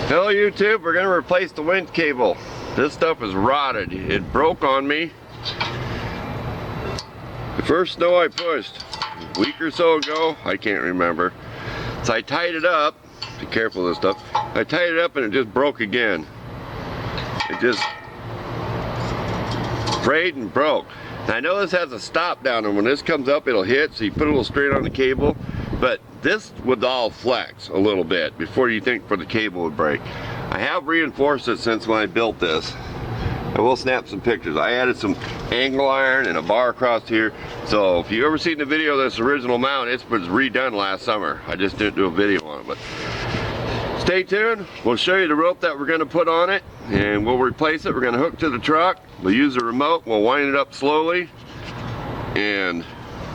Hello YouTube, we're going to replace the winch cable. This stuff is rotted. It broke on me. The first snow I pushed a week or so ago, I can't remember. So I tied it up. Be careful of this stuff. I tied it up and it just broke again. It just frayed and broke. Now I know this has a stop down, and when this comes up it'll hit, so you put a little strain on the cable. But this would all flex a little bit before you think for the cable would break. I have reinforced it since when I built this. I will snap some pictures. I added some angle iron and a bar across here. So if you ever seen the video of this original mount, it was redone last summer. I just didn't do a video on it. But stay tuned. We'll show you the rope that we're going to put on it, and we'll replace it. We're going to hook to the truck. We'll use the remote. We'll wind it up slowly, and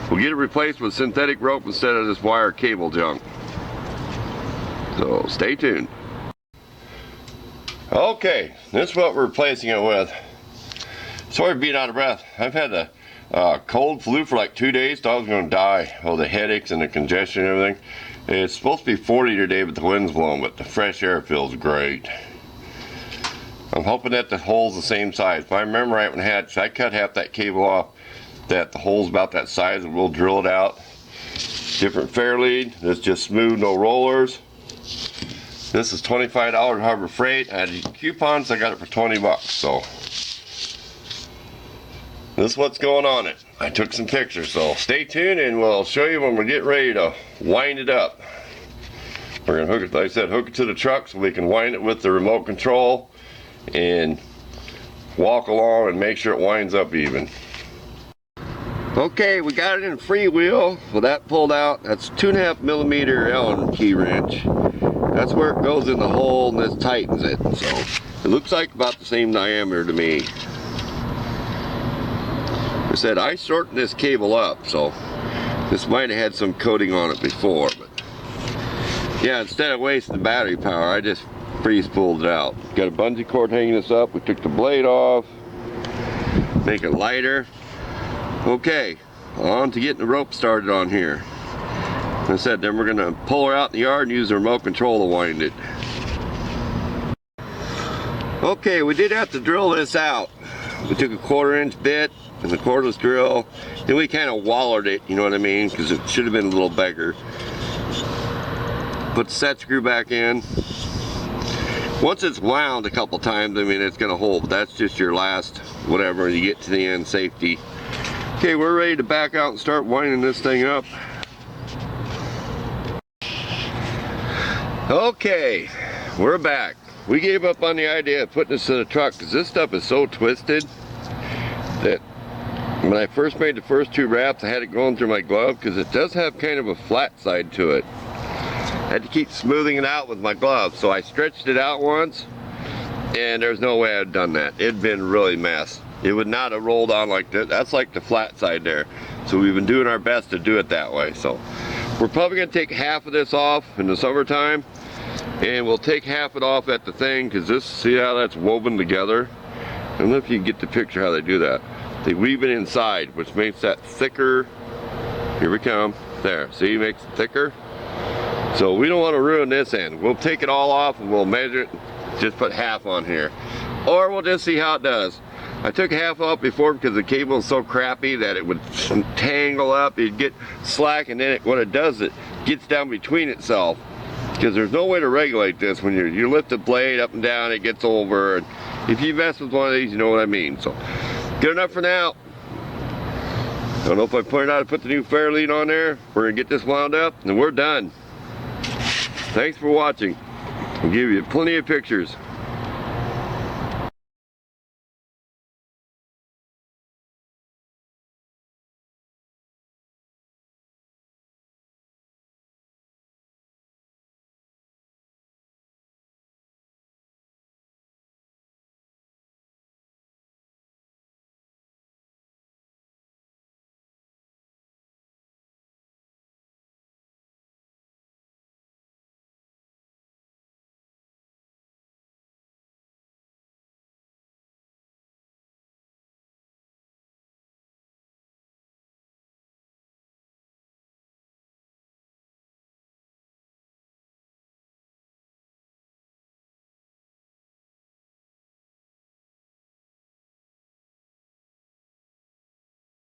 we'll get it replaced with synthetic rope instead of this wire cable junk. So stay tuned. Okay, this is what we're replacing it with. Sorry for being out of breath. I've had the cold flu for like 2 days. Thought I was going to die. Oh, the headaches and the congestion and everything. It's supposed to be 40 today, but the wind's blowing, but the fresh air feels great. I'm hoping that the hole's the same size. If I remember right, when I cut half that cable off, that the hole's about that size, and we'll drill it out. Different fair lead. This just smooth, no rollers. This is $25 Harbor Freight. I had coupons, I got it for 20 bucks. So this is what's going on it. I took some pictures, so stay tuned and we'll show you when we're getting ready to wind it up. We're gonna hook it, like I said, hook it to the truck so we can wind it with the remote control and walk along and make sure it winds up even. Okay, we got it in freewheel with that pulled out. That's 2.5 millimeter Allen key wrench. That's where it goes in the hole and this tightens it. So it looks like about the same diameter to me. I said I shortened this cable up, so this might have had some coating on it before, but yeah, instead of wasting the battery power, I just freeze pulled it out. Got a bungee cord hanging this up. We took the blade off, make it lighter. Okay, on to getting the rope started on here. Like I said, then we're going to pull her out in the yard and use the remote control to wind it. Okay, we did have to drill this out. We took a 1/4-inch bit and the cordless drill. Then we kind of wallered it, you know what I mean? Because it should have been a little bigger. Put the set screw back in. Once it's wound a couple times, I mean, it's going to hold. But that's just your last whatever, and you get to the end safety. Okay, we're ready to back out and start winding this thing up. Okay, we're back. We gave up on the idea of putting this to the truck because this stuff is so twisted that when I first made the first 2 wraps, I had it going through my glove because it does have kind of a flat side to it. I had to keep smoothing it out with my glove, so I stretched it out once, and there's no way I'd done that. It'd been really mess. It would not have rolled on like that. That's like the flat side there. So we've been doing our best to do it that way. So we're probably going to take half of this off in the summertime, and we'll take half it off at the thing, because this, see how that's woven together? I don't know if you can get the picture how they do that. They weave it inside, which makes that thicker. Here we come. There, see, it makes it thicker. So we don't want to ruin this end. We'll take it all off and we'll measure it, just put half on here. Or we'll just see how it does. I took half off before because the cable is so crappy that it would tangle up, it'd get slack, and then what it does, it gets down between itself. Because there's no way to regulate this. When you lift the blade up and down, it gets over. And if you mess with one of these, you know what I mean. So, good enough for now. Don't know if I pointed out to put the new fair lead on there. We're going to get this wound up, and we're done. Thanks for watching. I'll give you plenty of pictures.